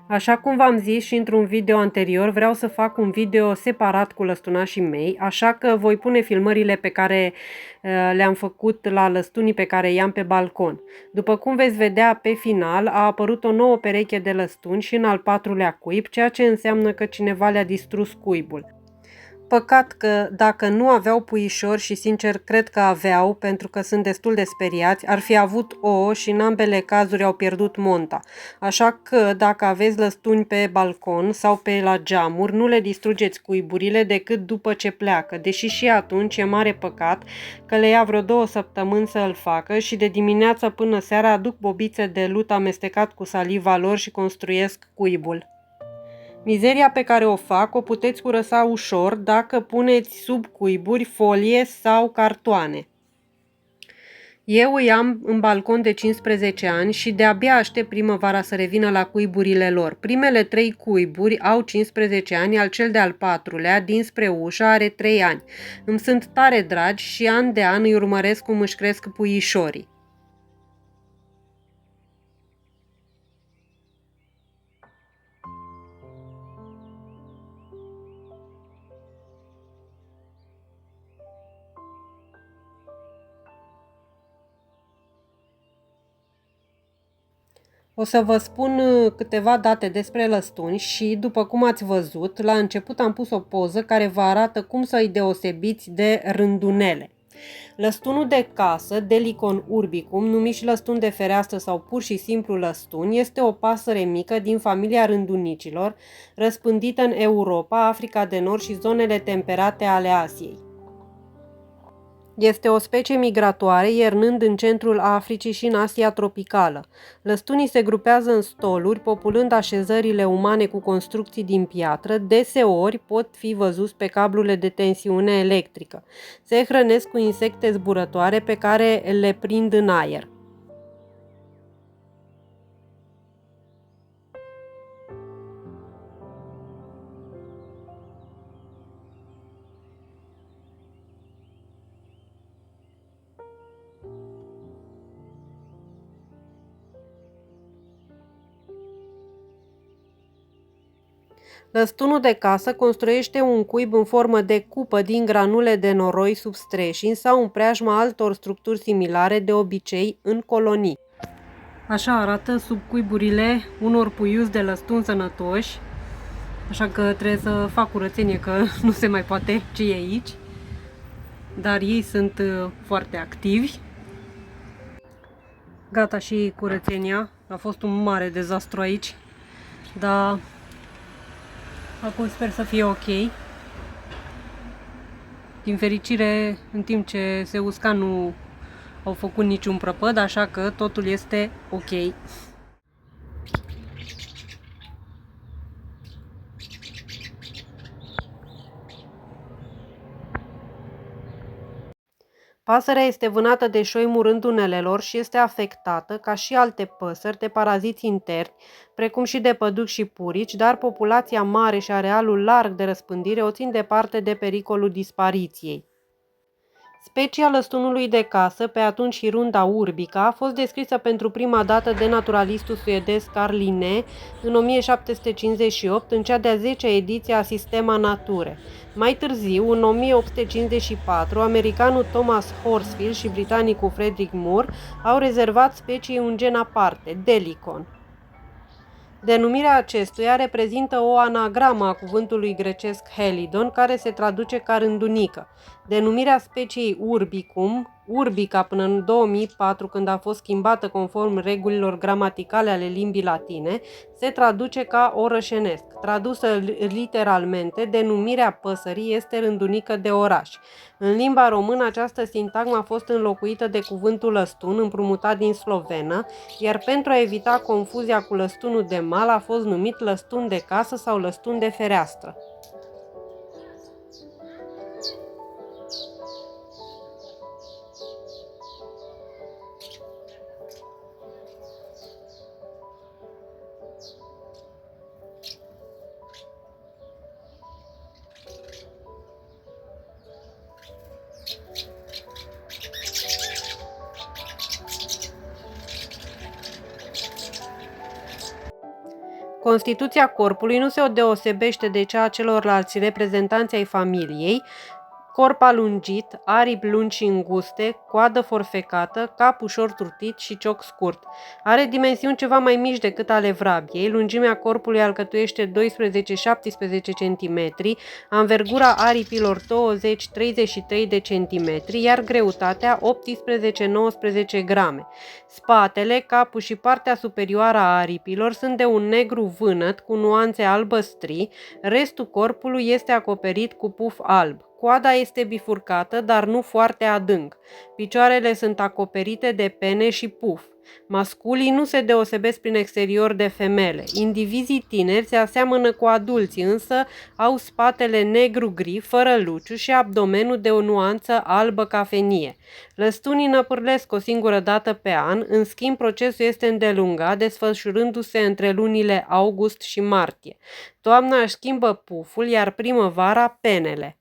Așa cum v-am zis și într-un video anterior, vreau să fac un video separat cu lăstunașii mei, așa că voi pune filmările pe care le-am făcut la lăstunii pe care i-am pe balcon. După cum veți vedea, pe final a apărut o nouă pereche de lăstuni și în al patrulea cuib, ceea ce înseamnă că cineva le-a distrus cuibul. Păcat că dacă nu aveau puișori, și sincer cred că aveau, pentru că sunt destul de speriați, ar fi avut ouă și în ambele cazuri au pierdut monta. Așa că dacă aveți lăstuni pe balcon sau pe la geamuri, nu le distrugeți cuiburile decât după ce pleacă, deși și atunci e mare păcat că le ia vreo 2 săptămâni să îl facă și de dimineață până seara aduc bobițe de lut amestecat cu saliva lor și construiesc cuibul. Mizeria pe care o fac o puteți curăța ușor dacă puneți sub cuiburi folie sau cartoane. Eu îi am în balcon de 15 ani și de-abia aștept primăvara să revină la cuiburile lor. Primele 3 cuiburi au 15 ani, al cel de-al 4-lea, dinspre ușă, are 3 ani. Îmi sunt tare dragi și an de an îi urmăresc cum își cresc puișorii. O să vă spun câteva date despre lăstuni și, după cum ați văzut, la început am pus o poză care vă arată cum să îi deosebiți de rândunele. Lăstunul de casă, Delicon urbicum, numit și lăstun de fereastră sau pur și simplu lăstun, este o pasăre mică din familia rândunicilor, răspândită în Europa, Africa de Nord și zonele temperate ale Asiei. Este o specie migratoare, iernând în centrul Africii și în Asia tropicală. Lăstunii se grupează în stoluri, populând așezările umane cu construcții din piatră, deseori pot fi văzuți pe cablurile de tensiune electrică. Se hrănesc cu insecte zburătoare pe care le prind în aer. Lăstunul de casă construiește un cuib în formă de cupă din granule de noroi sub streșini sau în preajma altor structuri similare, de obicei în colonii. Așa arată sub cuiburile unor puiuți de lăstun sănătoși, așa că trebuie să fac curățenie că nu se mai poate ce e aici, dar ei sunt foarte activi. Gata și curățenia, a fost un mare dezastru aici, dar acum sper să fie ok. Din fericire, în timp ce se usca, nu au făcut niciun prăpăd, așa că totul este ok. Pasărea este vânată de șoimul rândunelelor și este afectată, ca și alte păsări, de paraziți interni, precum și de păduc și purici, dar populația mare și arealul larg de răspândire o țin departe de pericolul dispariției. Specia lăstunului de casă, pe atunci Hirunda urbica, a fost descrisă pentru prima dată de naturalistul suedez Carl Linné în 1758, în cea de-a 10-a ediție a Systema Naturae. Mai târziu, în 1854, americanul Thomas Horsfield și britanicul Frederick Moore au rezervat speciei un gen aparte, Delicon. Denumirea acestuia reprezintă o anagramă a cuvântului grecesc helidon, care se traduce ca rândunică. Denumirea speciei urbicum, urbica până în 2004, când a fost schimbată conform regulilor gramaticale ale limbii latine, se traduce ca orășenesc. Tradusă literalmente, denumirea păsării este rândunică de oraș. În limba română, această sintagmă a fost înlocuită de cuvântul lăstun, împrumutat din slovenă, iar pentru a evita confuzia cu lăstunul de mal a fost numit lăstun de casă sau lăstun de fereastră. Constituția corpului nu se deosebește de cea a celorlalți reprezentanți ai familiei, corp alungit, aripi lungi și înguste, coadă forfecată, cap ușor turtit și cioc scurt. Are dimensiuni ceva mai mici decât ale vrabiei, lungimea corpului alcătuiește 12-17 cm, învergura aripilor 20-33 de cm, iar greutatea 18-19 grame. Spatele, capul și partea superioară a aripilor sunt de un negru vânăt cu nuanțe albăstrii, restul corpului este acoperit cu puf alb. Coada este bifurcată, dar nu foarte adânc. Picioarele sunt acoperite de pene și puf. Masculii nu se deosebesc prin exterior de femele. Indivizii tineri se aseamănă cu adulții, însă au spatele negru-gri, fără luciu și abdomenul de o nuanță albă cafenie. Lăstunii năpârlesc o singură dată pe an, în schimb procesul este îndelungat, desfășurându-se între lunile august și martie. Toamna își schimbă puful, iar primăvara penele.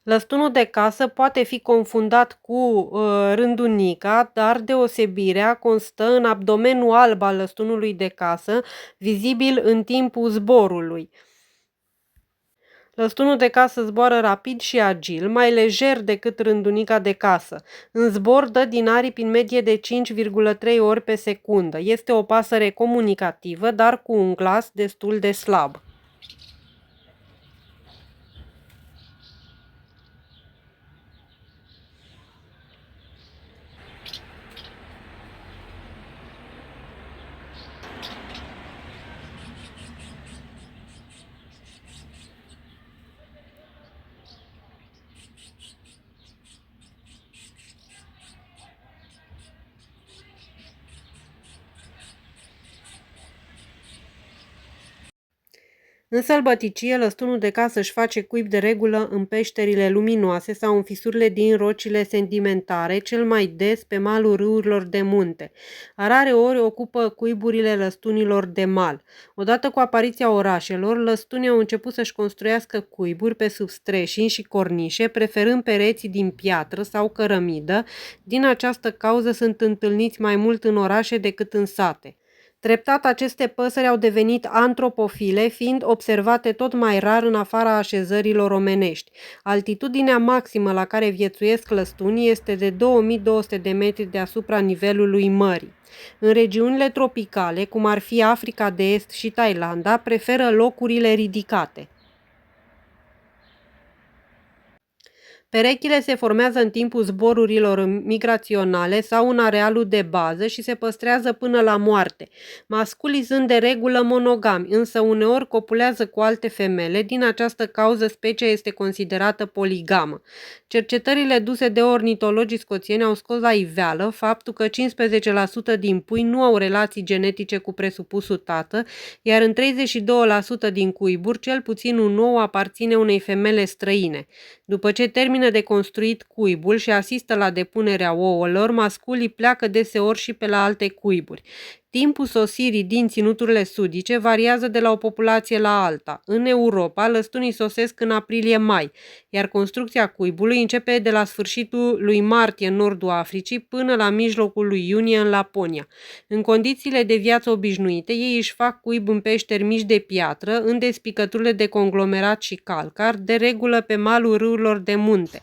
Lăstunul de casă poate fi confundat cu rândunica, dar deosebirea constă în abdomenul alb al lăstunului de casă, vizibil în timpul zborului. Lăstunul de casă zboară rapid și agil, mai lejer decât rândunica de casă. În zbor dă din aripi în medie de 5,3 ori pe secundă. Este o pasăre comunicativă, dar cu un glas destul de slab. În sălbăticie, lăstunul de casă își face cuib de regulă în peșterile luminoase sau în fisurile din rocile sedimentare, cel mai des pe malul râurilor de munte. Rareori ocupă cuiburile lăstunilor de mal. Odată cu apariția orașelor, lăstunii au început să-și construiască cuiburi pe substreșini și cornișe, preferând pereții din piatră sau cărămidă. Din această cauză sunt întâlniți mai mult în orașe decât în sate. Treptat, aceste păsări au devenit antropofile, fiind observate tot mai rar în afara așezărilor omenești. Altitudinea maximă la care viețuiesc lăstunii este de 2200 de metri deasupra nivelului mării. În regiunile tropicale, cum ar fi Africa de Est și Thailanda, preferă locurile ridicate. Perechile se formează în timpul zborurilor migraționale sau în arealul de bază și se păstrează până la moarte. Masculii sunt de regulă monogami, însă uneori copulează cu alte femele, din această cauză specia este considerată poligamă. Cercetările duse de ornitologii scoțieni au scos la iveală faptul că 15% din pui nu au relații genetice cu presupusul tată, iar în 32% din cuiburi, cel puțin un ou aparține unei femele străine. După ce termină de construit cuibul și asistă la depunerea ouălor, masculii pleacă deseori și pe la alte cuiburi. Timpul sosirii din ținuturile sudice variază de la o populație la alta. În Europa, lăstunii sosesc în aprilie-mai, iar construcția cuibului începe de la sfârșitul lui martie în nordul Africii până la mijlocul lui iunie în Laponia. În condițiile de viață obișnuite, ei își fac cuib în peșteri mici de piatră, în despicăturile de conglomerat și calcar, de regulă pe malul râurilor de munte.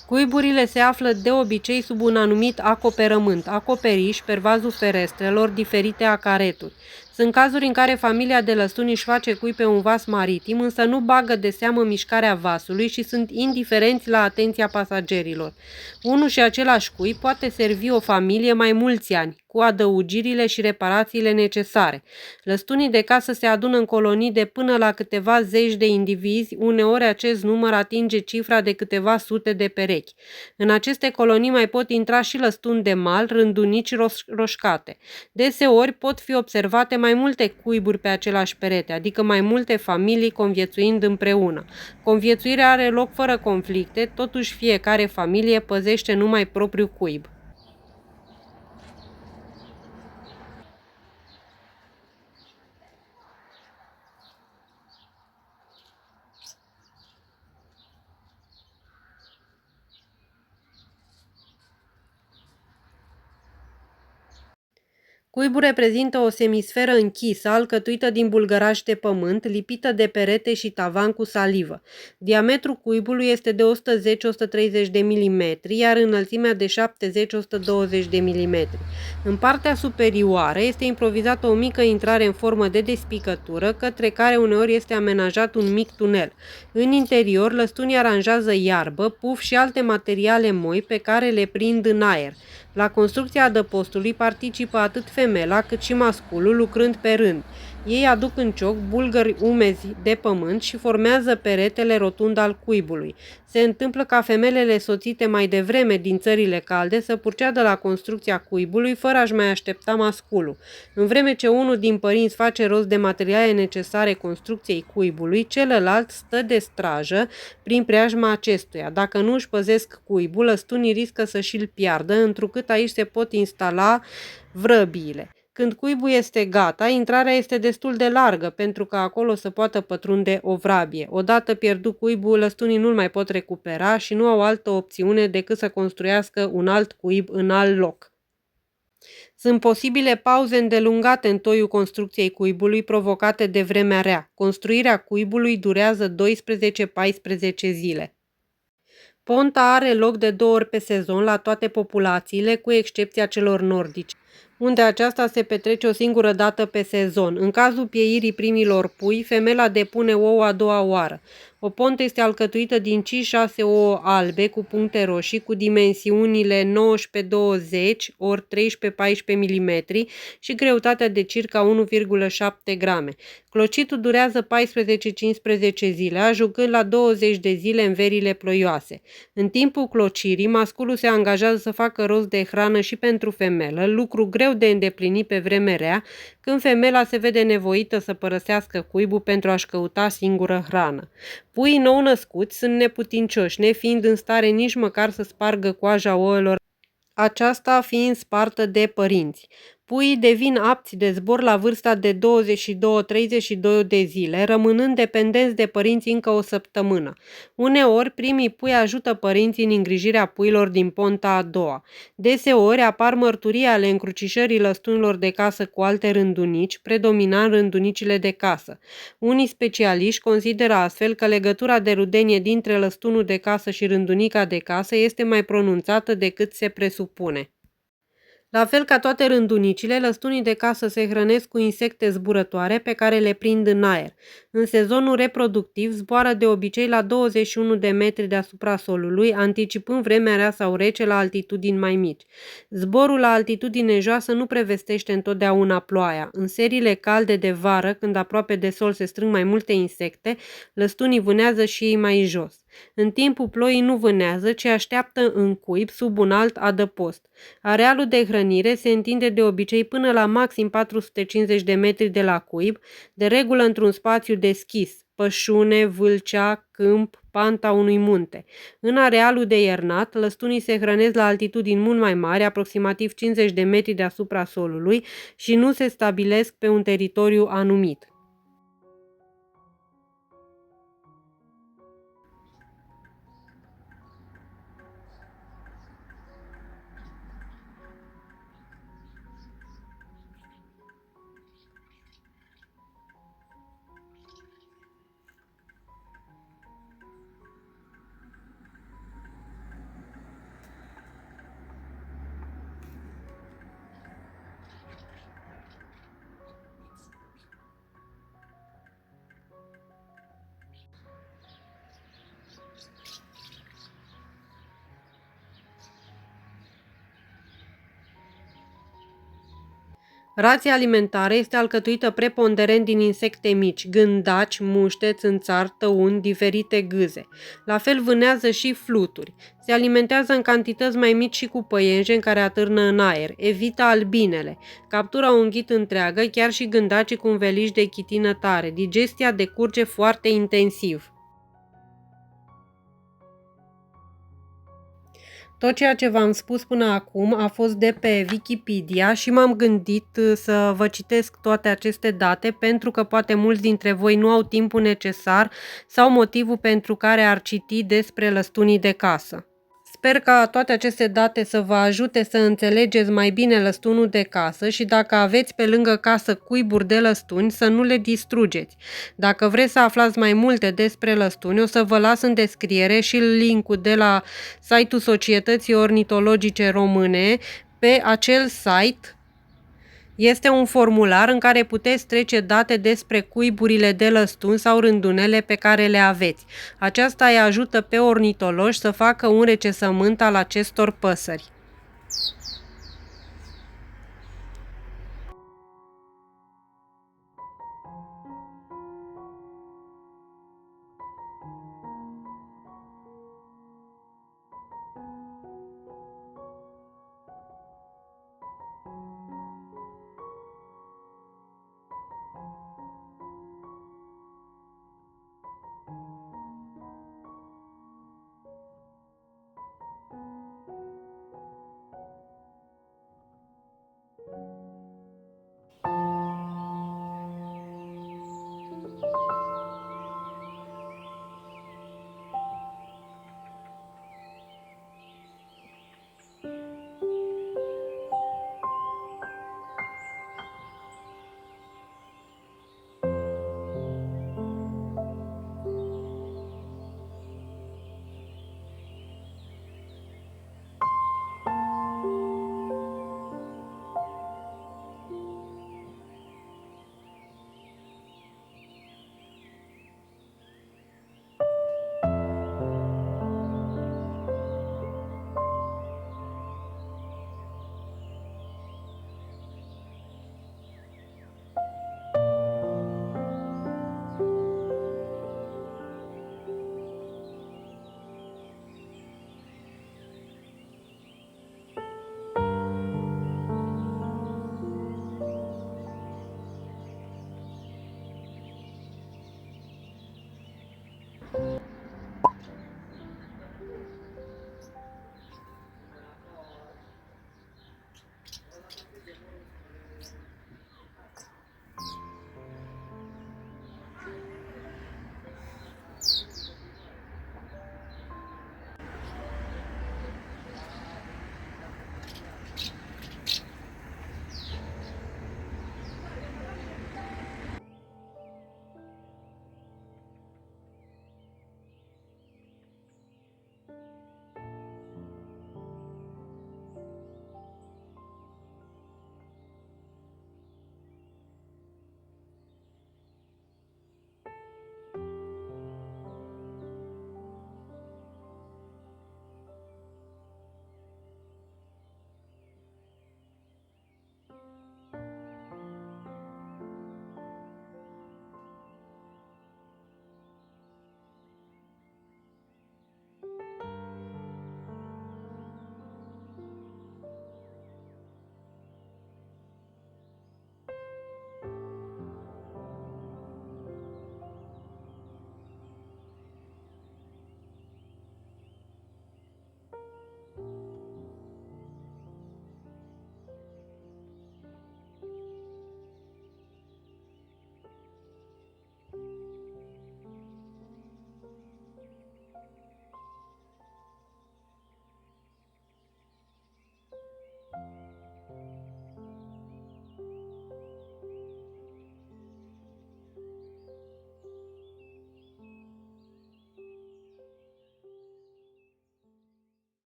Cuiburile se află de obicei sub un anumit acoperământ, acoperiș, pervazul ferestrelor, diferite acareturi. Sunt cazuri în care familia de lăstuni își face cui pe un vas maritim, însă nu bagă de seamă mișcarea vasului și sunt indiferenți la atenția pasagerilor. Unul și același cui poate servi o familie mai mulți ani. cu adăugirile și reparațiile necesare. Lăstunii de casă se adună în colonii de până la câteva zeci de indivizi, uneori acest număr atinge cifra de câteva sute de perechi. În aceste colonii mai pot intra și lăstuni de mal, rândunici roșcate. Deseori pot fi observate mai multe cuiburi pe același perete, adică mai multe familii conviețuind împreună. Conviețuirea are loc fără conflicte, totuși fiecare familie păzește numai propriul cuib. Cuibul reprezintă o semisferă închisă, alcătuită din bulgărași de pământ, lipită de perete și tavan cu salivă. Diametrul cuibului este de 110-130 de mm, iar înălțimea de 70-120 de mm. În partea superioară este improvizată o mică intrare în formă de despicătură, către care uneori este amenajat un mic tunel. În interior, lăstunii aranjează iarbă, puf și alte materiale moi pe care le prind în aer. La construcția adăpostului participă atât femela cât și masculul, lucrând pe rând. Ei aduc în cioc bulgări umezi de pământ și formează peretele rotund al cuibului. Se întâmplă ca femelele soțite mai devreme din țările calde să purceadă la construcția cuibului fără a-și mai aștepta masculul. În vreme ce unul din părinți face rost de materiale necesare construcției cuibului, celălalt stă de strajă prin preajma acestuia. Dacă nu își păzesc cuibul, lăstunii riscă să și-l piardă, întrucât aici se pot instala vrăbiile. Când cuibul este gata, intrarea este destul de largă pentru ca acolo să poată pătrunde o vrabie. Odată pierdut cuibul, lăstunii nu-l mai pot recupera și nu au altă opțiune decât să construiască un alt cuib în alt loc. Sunt posibile pauze îndelungate în toiul construcției cuibului provocate de vremea rea. Construirea cuibului durează 12-14 zile. Ponta are loc de 2 ori pe sezon la toate populațiile, cu excepția celor nordice, unde aceasta se petrece o singură dată pe sezon. În cazul pieirii primilor pui, femela depune ouă a doua oară. O pontă este alcătuită din 5-6 ouă albe cu puncte roșii, cu dimensiunile 19-20 ori 13-14 mm și greutatea de circa 1,7 grame. Clocitul durează 14-15 zile, ajungând la 20 de zile în verile ploioase. În timpul clocirii, masculul se angajează să facă rost de hrană și pentru femelă, lucru greu de îndeplinit pe vreme rea, când femela se vede nevoită să părăsească cuibul pentru a-și căuta singură hrană. Puii nou-născuți sunt neputincioși, nefiind în stare nici măcar să spargă coaja ouălor, aceasta fiind spartă de părinți. Puii devin apți de zbor la vârsta de 22-32 de zile, rămânând dependenți de părinți încă o săptămână. Uneori, primii pui ajută părinții în îngrijirea puilor din ponta a doua. Deseori apar mărturii ale încrucișării lăstunilor de casă cu alte rândunici, predominant rândunicile de casă. Unii specialiști consideră astfel că legătura de rudenie dintre lăstunul de casă și rândunica de casă este mai pronunțată decât se presupune. La fel ca toate rândunicile, lăstunii de casă se hrănesc cu insecte zburătoare pe care le prind în aer. În sezonul reproductiv zboară de obicei la 21 de metri deasupra solului, anticipând vremea rea sau rece la altitudini mai mici. Zborul la altitudine joasă nu prevestește întotdeauna ploaia. În seriile calde de vară, când aproape de sol se strâng mai multe insecte, lăstunii vânează și ei mai jos. În timpul ploii nu vânează, ci așteaptă în cuib sub un alt adăpost. Arealul de hrănire se întinde de obicei până la maxim 450 de metri de la cuib, de regulă într-un spațiu deschis, pășune, vâlcea, câmp, panta unui munte. În arealul de iernat, lăstunii se hrănesc la altitudini mult mai mari, aproximativ 50 de metri deasupra solului, și nu se stabilesc pe un teritoriu anumit. Rația alimentară este alcătuită preponderent din insecte mici, gândaci, muște, țânțari, tăuni, diferite gâze. La fel vânează și fluturi. Se alimentează în cantități mai mici și cu păienjeni care atârnă în aer. Evită albinele. Captura o înghit întreagă, chiar și gândacii cu un veliș de chitină tare. Digestia decurge foarte intensiv. Tot ceea ce v-am spus până acum a fost de pe Wikipedia și m-am gândit să vă citesc toate aceste date pentru că poate mulți dintre voi nu au timpul necesar sau motivul pentru care ar citi despre lăstunii de casă. Sper ca toate aceste date să vă ajute să înțelegeți mai bine lăstunul de casă și dacă aveți pe lângă casă cuiburi de lăstuni, să nu le distrugeți. Dacă vreți să aflați mai multe despre lăstuni, o să vă las în descriere și link-ul de la site-ul Societății Ornitologice Române. Pe acel site este un formular în care puteți trece date despre cuiburile de lăstuni sau rândunele pe care le aveți. Aceasta îi ajută pe ornitologi să facă un recensământ al acestor păsări.